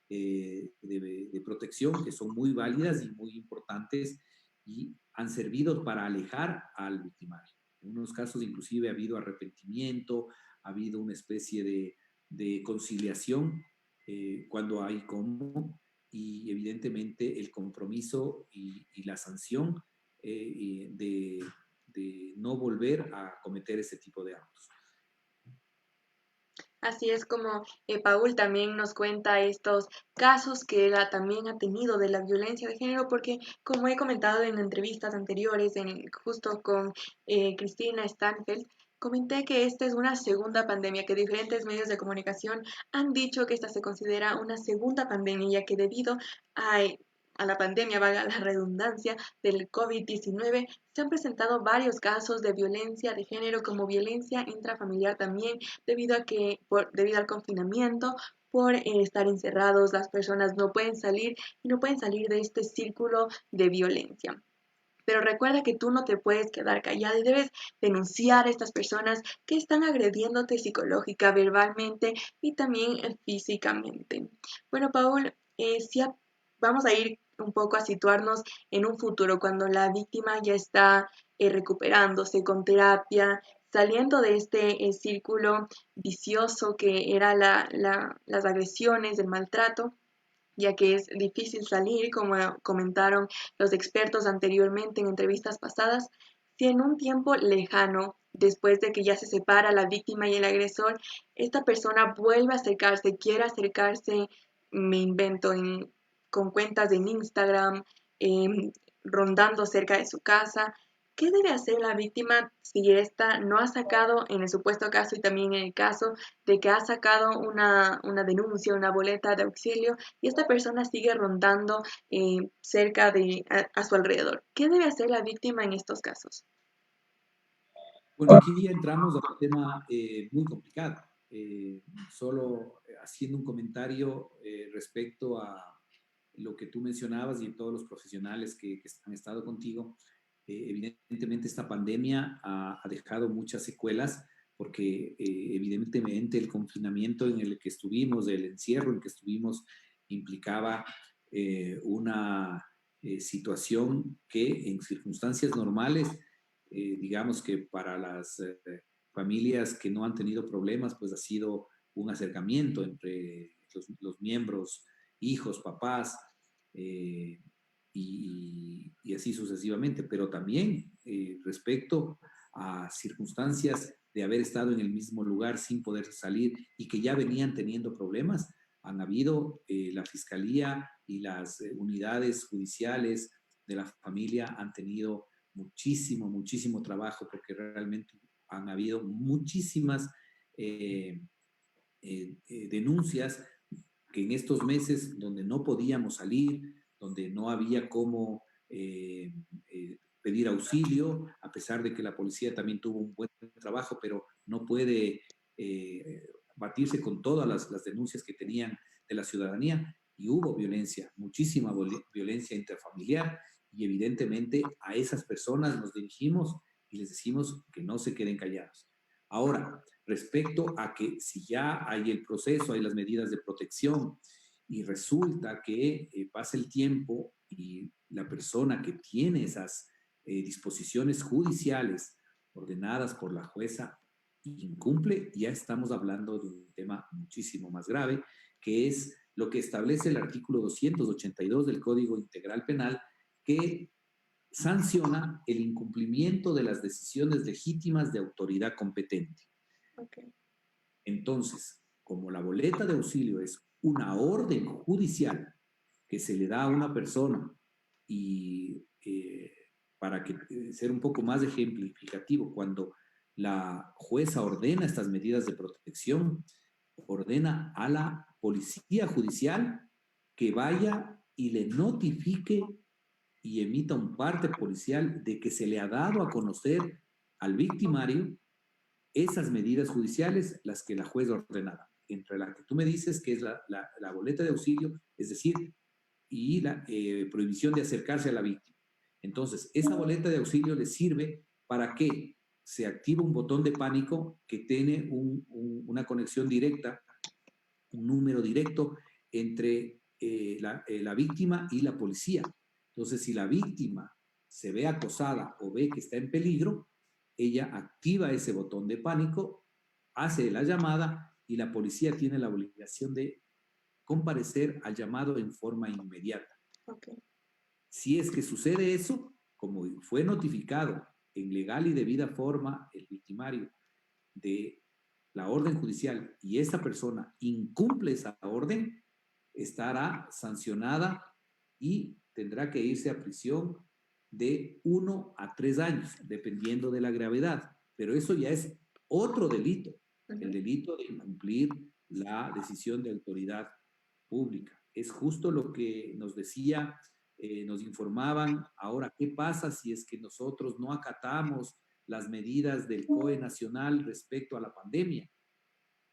de protección que son muy válidas y muy importantes y han servido para alejar al victimario. En unos casos inclusive ha habido arrepentimiento, ha habido una especie de conciliación cuando hay como, y evidentemente el compromiso y la sanción de no volver a cometer ese tipo de actos. Así es como Paul también nos cuenta estos casos que él también ha tenido de la violencia de género, porque como he comentado en entrevistas anteriores, justo con Cristina Stanfeld, comenté que esta es una segunda pandemia, que diferentes medios de comunicación han dicho que esta se considera una segunda pandemia, ya que debido a la pandemia, valga la redundancia, del COVID-19, se han presentado varios casos de violencia de género como violencia intrafamiliar también debido al confinamiento, por estar encerrados, las personas no pueden salir y no pueden salir de este círculo de violencia. Pero recuerda que tú no te puedes quedar callada y debes denunciar a estas personas que están agrediéndote psicológica, verbalmente y también físicamente. Bueno, Paul, vamos a ir un poco a situarnos en un futuro cuando la víctima ya está recuperándose con terapia, saliendo de este círculo vicioso que era las agresiones, el maltrato, ya que es difícil salir, como comentaron los expertos anteriormente en entrevistas pasadas. Si en un tiempo lejano, después de que ya se separa la víctima y el agresor, esta persona vuelve a acercarse, quiere acercarse, me invento, con cuentas en Instagram, rondando cerca de su casa, ¿Qué debe hacer la víctima si ésta no ha sacado, en el supuesto caso y también en el caso de que ha sacado una denuncia, una boleta de auxilio y esta persona sigue rondando cerca a su alrededor? ¿Qué debe hacer la víctima en estos casos? Bueno, aquí ya entramos a un tema muy complicado. Solo haciendo un comentario respecto a lo que tú mencionabas y todos los profesionales que han estado contigo, evidentemente esta pandemia ha dejado muchas secuelas porque evidentemente el confinamiento en el que estuvimos, el encierro en que estuvimos, implicaba una situación que en circunstancias normales, digamos que para las familias que no han tenido problemas, pues ha sido un acercamiento entre los miembros, hijos, papás, eh, y así sucesivamente, pero también respecto a circunstancias de haber estado en el mismo lugar sin poder salir y que ya venían teniendo problemas, han habido la fiscalía y las unidades judiciales de la familia han tenido muchísimo trabajo porque realmente han habido muchísimas eh, denuncias que en estos meses donde no podíamos salir, donde no había cómo pedir auxilio, a pesar de que la policía también tuvo un buen trabajo, pero no puede batirse con todas las denuncias que tenían de la ciudadanía. Y hubo violencia, muchísima violencia interfamiliar, y evidentemente a esas personas nos dirigimos y les decimos que no se queden callados. Ahora, respecto a que si ya hay el proceso, hay las medidas de protección y resulta que pasa el tiempo y la persona que tiene esas disposiciones judiciales ordenadas por la jueza incumple, ya estamos hablando de un tema muchísimo más grave, que es lo que establece el artículo 282 del Código Integral Penal, que sanciona el incumplimiento de las decisiones legítimas de autoridad competente. Okay. Entonces, como la boleta de auxilio es una orden judicial que se le da a una persona y para que ser un poco más ejemplificativo, cuando la jueza ordena estas medidas de protección, ordena a la policía judicial que vaya y le notifique y emita un parte policial de que se le ha dado a conocer al victimario esas medidas judiciales, las que la jueza ordenada, entre la que tú me dices que es la boleta de auxilio, es decir, y la prohibición de acercarse a la víctima. Entonces, esa boleta de auxilio le sirve para que se active un botón de pánico que tiene una conexión directa, un número directo entre la víctima y la policía. Entonces, si la víctima se ve acosada o ve que está en peligro, ella activa ese botón de pánico, hace la llamada y la policía tiene la obligación de comparecer al llamado en forma inmediata. Okay. Si es que sucede eso, como fue notificado en legal y debida forma el victimario de la orden judicial y esa persona incumple esa orden, estará sancionada y tendrá que irse a prisión de 1 a 3 años, dependiendo de la gravedad. Pero eso ya es otro delito, el Uh-huh. delito de incumplir la decisión de autoridad pública. Es justo lo que nos decía, nos informaban. Ahora, ¿qué pasa si es que nosotros no acatamos las medidas del COE nacional respecto a la pandemia?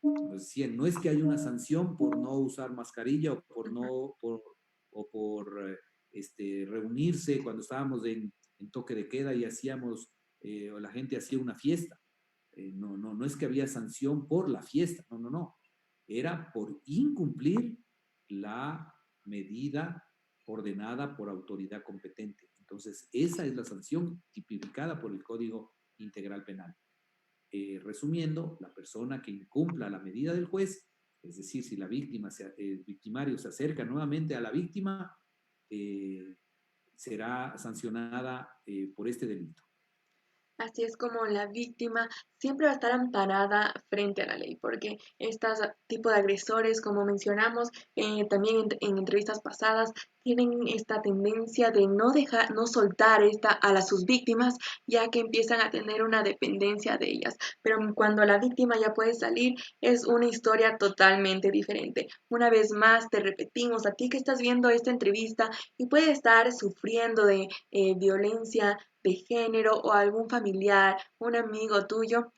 Nos decían, no es que haya una sanción por no usar mascarilla o por no, o por reunirse cuando estábamos en toque de queda y hacíamos, o la gente hacía una fiesta. No es que había sanción por la fiesta, no. Era por incumplir la medida ordenada por autoridad competente. Entonces, esa es la sanción tipificada por el Código Integral Penal. Resumiendo, la persona que incumpla la medida del juez, es decir, si la víctima, el victimario se acerca nuevamente a la víctima, eh, será sancionada por este delito. Así es como la víctima siempre va a estar amparada frente a la ley, porque este tipo de agresores, como mencionamos también en entrevistas pasadas, tienen esta tendencia de no dejar, no soltar sus víctimas, ya que empiezan a tener una dependencia de ellas. Pero cuando la víctima ya puede salir, es una historia totalmente diferente. Una vez más, te repetimos, a ti que estás viendo esta entrevista y puede estar sufriendo de violencia de género o algún familiar, un amigo tuyo,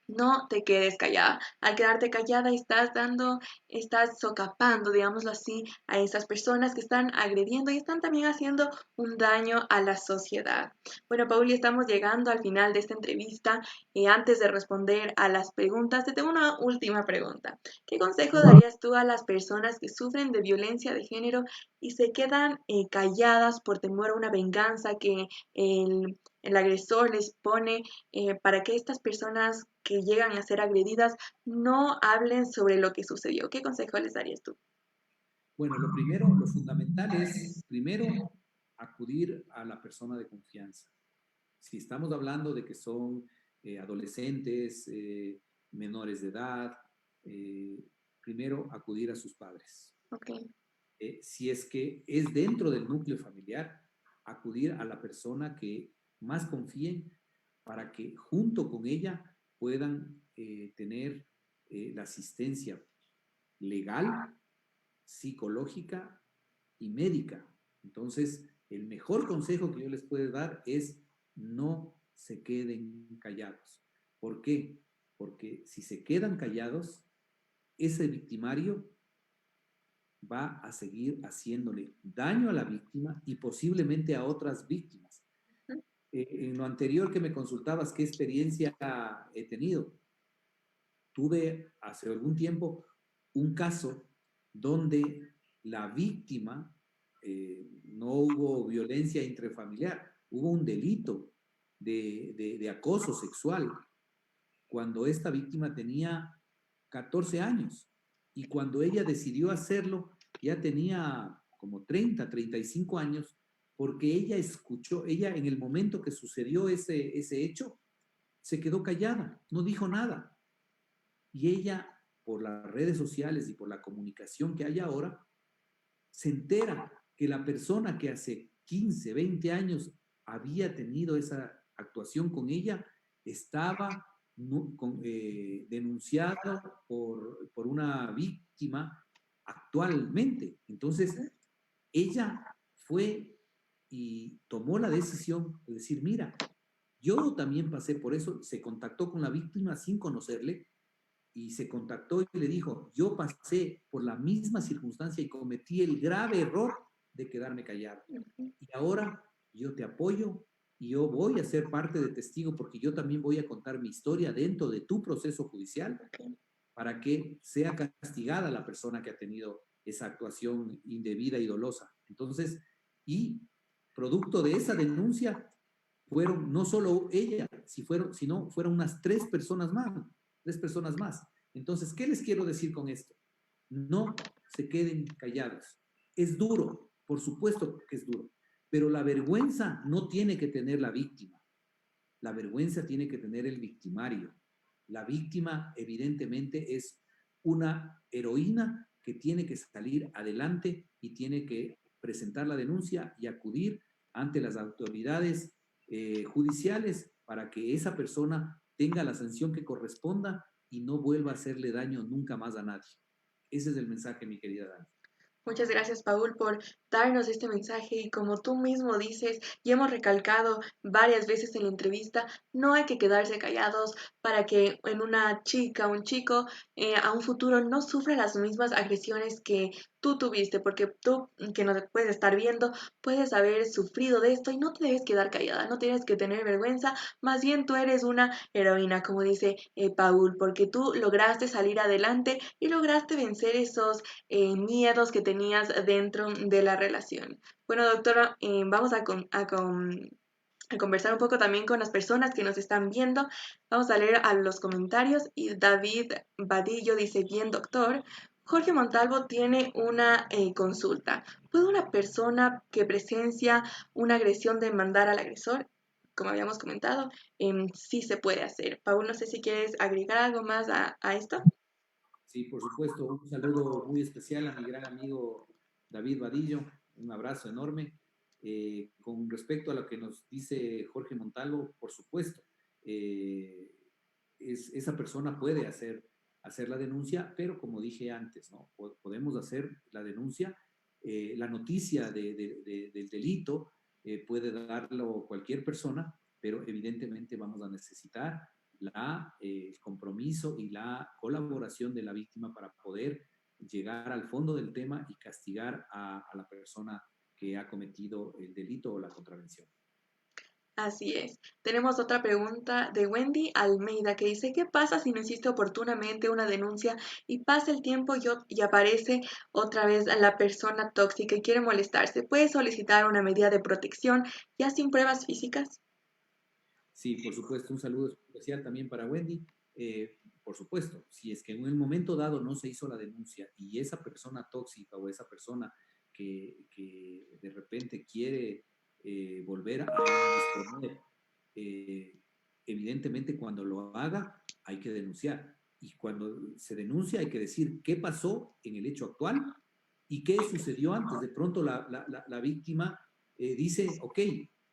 no te quedes callada. Al quedarte callada estás socapando, digámoslo así, a esas personas que están agrediendo y están también haciendo un daño a la sociedad. Bueno, Pauli, estamos llegando al final de esta entrevista y antes de responder a las preguntas, te tengo una última pregunta. ¿Qué consejo darías tú a las personas que sufren de violencia de género y se quedan calladas por temor a una venganza que el agresor les pone para que estas personas que llegan a ser agredidas no hablen sobre lo que sucedió? ¿Qué consejo les darías tú? Bueno, lo primero, lo fundamental es, primero, acudir a la persona de confianza. Si estamos hablando de que son adolescentes, menores de edad, eh, primero acudir a sus padres. Ok. Si es que es dentro del núcleo familiar, acudir a la persona que más confíen para que junto con ella puedan tener la asistencia legal, psicológica y médica. Entonces, el mejor consejo que yo les puedo dar es no se queden callados. ¿Por qué? Porque si se quedan callados, ese victimario va a seguir haciéndole daño a la víctima y posiblemente a otras víctimas. En lo anterior que me consultabas, ¿qué experiencia he tenido? Tuve hace algún tiempo un caso donde la víctima, no hubo violencia intrafamiliar, hubo un delito de acoso sexual cuando esta víctima tenía 14 años y cuando ella decidió hacerlo ya tenía como 35 años porque ella escuchó, ella en el momento que sucedió ese hecho, se quedó callada, no dijo nada. Y ella, por las redes sociales y por la comunicación que hay ahora, se entera que la persona que hace 15, 20 años había tenido esa actuación con ella estaba denunciado por una víctima actualmente. Entonces, ella fue y tomó la decisión de decir, mira, yo también pasé por eso, se contactó con la víctima sin conocerle y se contactó y le dijo, yo pasé por la misma circunstancia y cometí el grave error de quedarme callado. Y ahora yo te apoyo y yo voy a ser parte de testigo porque yo también voy a contar mi historia dentro de tu proceso judicial Okay. para que sea castigada la persona que ha tenido esa actuación indebida y dolosa. Entonces, y producto de esa denuncia, fueron no solo ella, sino fueron unas tres personas más. Entonces, ¿qué les quiero decir con esto? No se queden callados. Es duro, por supuesto que es duro, pero la vergüenza no tiene que tener la víctima, la vergüenza tiene que tener el victimario. La víctima, evidentemente, es una heroína que tiene que salir adelante y tiene que presentar la denuncia y acudir ante las autoridades judiciales para que esa persona tenga la sanción que corresponda y no vuelva a hacerle daño nunca más a nadie. Ese es el mensaje, mi querida Dani. Muchas gracias, Paul, por darnos este mensaje y como tú mismo dices y hemos recalcado varias veces en la entrevista, no hay que quedarse callados para que en una chica o un chico a un futuro no sufra las mismas agresiones que tú tuviste, porque tú que nos puedes estar viendo, puedes haber sufrido de esto y no te debes quedar callada, no tienes que tener vergüenza, más bien tú eres una heroína, como dice Paul, porque tú lograste salir adelante y lograste vencer esos miedos que tenías dentro de la relación. Bueno, doctora, vamos a conversar un poco también con las personas que nos están viendo. Vamos a leer a los comentarios y David Vadillo dice, bien, doctor. Jorge Montalvo tiene una consulta. ¿Puede una persona que presencia una agresión demandar al agresor? Como habíamos comentado, sí se puede hacer. Paul, no sé si quieres agregar algo más a esto. Sí, por supuesto, un saludo muy especial a mi gran amigo David Vadillo. un abrazo enorme. Con respecto a lo que nos dice Jorge Montalvo, por supuesto, esa persona puede hacer la denuncia, pero como dije antes, ¿no? Podemos hacer la denuncia, la noticia del delito puede darlo cualquier persona, pero evidentemente vamos a necesitar el compromiso y la colaboración de la víctima para poder llegar al fondo del tema y castigar a la persona que ha cometido el delito o la contravención. Así es. Tenemos otra pregunta de Wendy Almeida que dice, ¿qué pasa si no hiciste oportunamente una denuncia y pasa el tiempo y aparece otra vez a la persona tóxica y quiere molestarse? ¿Puedes solicitar una medida de protección ya sin pruebas físicas? Sí, por supuesto, un saludo especial también para Wendy. Por supuesto, si es que en el momento dado no se hizo la denuncia y esa persona tóxica o esa persona que de repente quiere volver a disponer, eh, evidentemente cuando lo haga hay que denunciar. Y cuando se denuncia hay que decir qué pasó en el hecho actual y qué sucedió antes. De pronto la víctima dice, ok,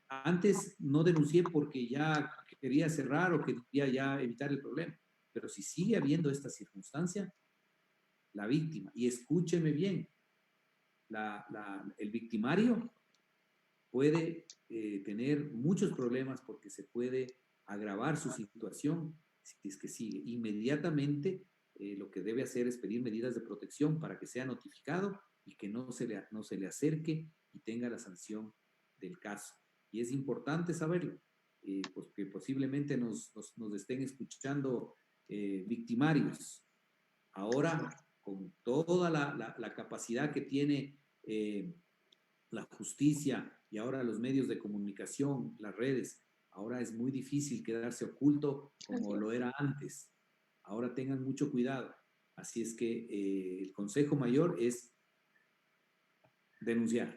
antes no denuncié porque ya quería cerrar o quería ya evitar el problema. Pero si sigue habiendo esta circunstancia, la víctima, y escúcheme bien, el victimario puede tener muchos problemas porque se puede agravar su situación si es que sigue. Inmediatamente lo que debe hacer es pedir medidas de protección para que sea notificado y que no se le acerque y tenga la sanción del caso. Y es importante saberlo, porque posiblemente nos estén escuchando victimarios. Ahora, con toda la capacidad que tiene la justicia y ahora los medios de comunicación, las redes, ahora es muy difícil quedarse oculto como lo era antes. Ahora tengan mucho cuidado. Así es que el consejo mayor es denunciar.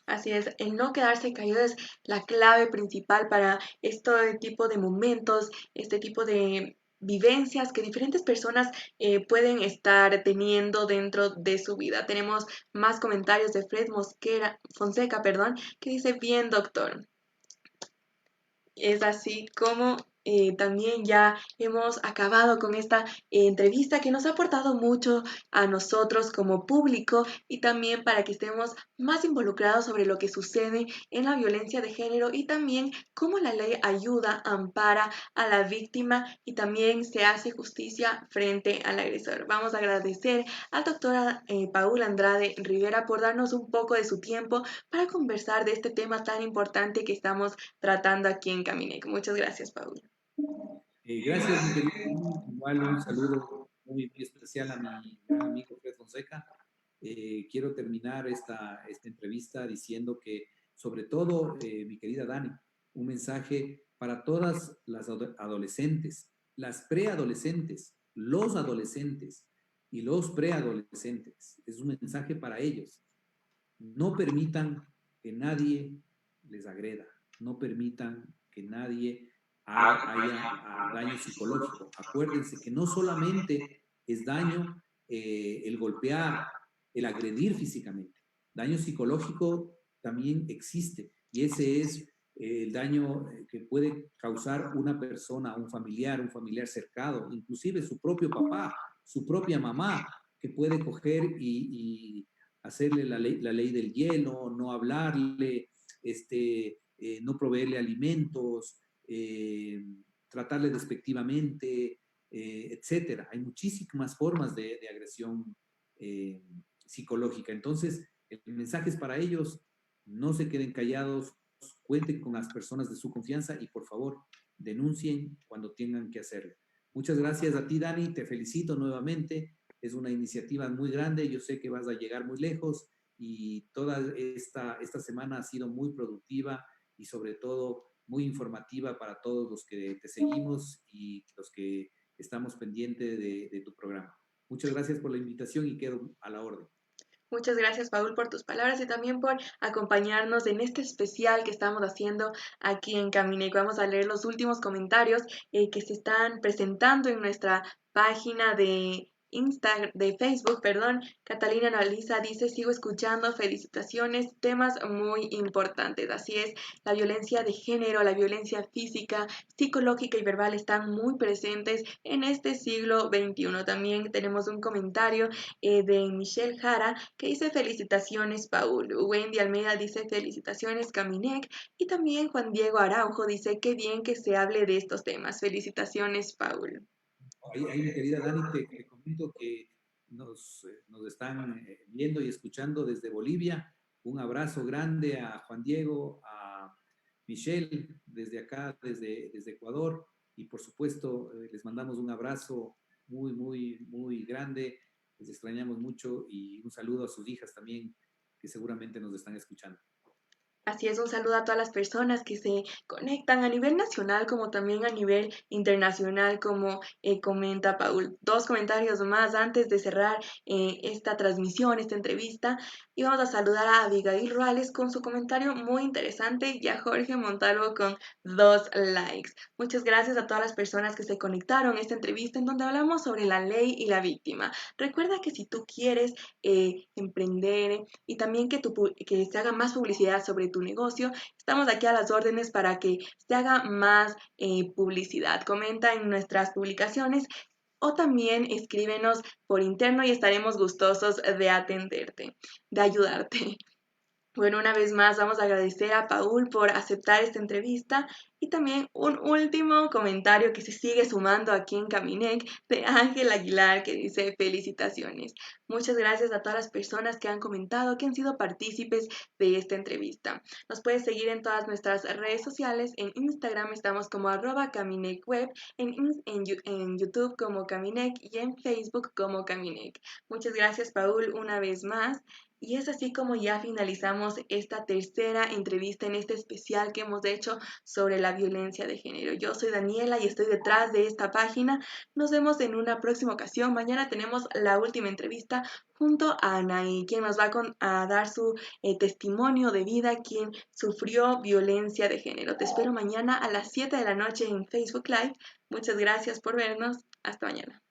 Así es, el no quedarse caído es la clave principal para este tipo de momentos, este tipo de vivencias que diferentes personas pueden estar teniendo dentro de su vida. Tenemos más comentarios de Fred Fonseca, perdón, que dice, bien, doctor. Es así como también ya hemos acabado con esta entrevista que nos ha aportado mucho a nosotros como público y también para que estemos más involucrados sobre lo que sucede en la violencia de género y también cómo la ley ayuda, ampara a la víctima y también se hace justicia frente al agresor. Vamos a agradecer al doctor Paul Andrade Rivera por darnos un poco de su tiempo para conversar de este tema tan importante que estamos tratando aquí en Caminec. Muchas gracias, Paul. Gracias, mi querido. Igual un saludo muy especial a mi gran amigo Fred Fonseca. Quiero terminar esta entrevista diciendo que, sobre todo, mi querida Dani, un mensaje para todas las adolescentes, las preadolescentes, los adolescentes y los preadolescentes. Es un mensaje para ellos. No permitan que nadie les agreda, no permitan que nadie haya daño psicológico. Acuérdense que no solamente es daño el golpear, el agredir físicamente, daño psicológico también existe y ese es el daño que puede causar una persona, un familiar cercano, inclusive su propio papá, su propia mamá, que puede coger y hacerle la ley del hielo, no hablarle, no proveerle alimentos, tratarle despectivamente, etcétera. Hay muchísimas formas de agresión psicológica. Entonces, el mensaje es para ellos, no se queden callados, cuenten con las personas de su confianza y por favor denuncien cuando tengan que hacerlo. Muchas gracias a ti, Dani, te felicito nuevamente. Es una iniciativa muy grande, yo sé que vas a llegar muy lejos y toda esta semana ha sido muy productiva y sobre todo muy informativa para todos los que te seguimos y los que estamos pendientes de tu programa. Muchas gracias por la invitación y quedo a la orden. Muchas gracias, Paul, por tus palabras y también por acompañarnos en este especial que estamos haciendo aquí en Caminec. Vamos a leer los últimos comentarios que se están presentando en nuestra página de de Facebook, perdón, Catalina Analiza dice, sigo escuchando, felicitaciones, temas muy importantes. Así es, la violencia de género, la violencia física, psicológica y verbal están muy presentes en este siglo XXI. También tenemos un comentario de Michelle Jara que dice felicitaciones Paul. Wendy Almeida dice felicitaciones Caminec. Y también Juan Diego Araujo dice qué bien que se hable de estos temas. Felicitaciones Paul. Ahí, mi querida Dani, te comento que nos están viendo y escuchando desde Bolivia. Un abrazo grande a Juan Diego, a Michelle, desde acá, desde Ecuador. Y por supuesto, les mandamos un abrazo muy, muy, muy grande. Les extrañamos mucho y un saludo a sus hijas también, que seguramente nos están escuchando. Así es, un saludo a todas las personas que se conectan a nivel nacional como también a nivel internacional, como comenta Paul. Dos comentarios más antes de cerrar esta transmisión, esta entrevista. Y vamos a saludar a Abigail Ruales con su comentario muy interesante y a Jorge Montalvo con 2 likes. Muchas gracias a todas las personas que se conectaron a esta entrevista en donde hablamos sobre la ley y la víctima. Recuerda que si tú quieres emprender y también que se haga más publicidad sobre tu negocio, estamos aquí a las órdenes para que se haga más publicidad. Comenta en nuestras publicaciones o también escríbenos por interno y estaremos gustosos de atenderte, de ayudarte. Bueno, una vez más vamos a agradecer a Paul por aceptar esta entrevista y también un último comentario que se sigue sumando aquí en Caminec de Ángel Aguilar que dice felicitaciones. Muchas gracias a todas las personas que han comentado, que han sido partícipes de esta entrevista. Nos puedes seguir en todas nuestras redes sociales. En Instagram estamos como @caminecweb, en YouTube como Caminec y en Facebook como Caminec. Muchas gracias, Paul, una vez más. Y es así como ya finalizamos esta tercera entrevista en este especial que hemos hecho sobre la violencia de género. Yo soy Daniela y estoy detrás de esta página. Nos vemos en una próxima ocasión. Mañana tenemos la última entrevista junto a Anaí, quien nos va a dar su testimonio de vida, quien sufrió violencia de género. Te espero mañana a las 7 de la noche en Facebook Live. Muchas gracias por vernos. Hasta mañana.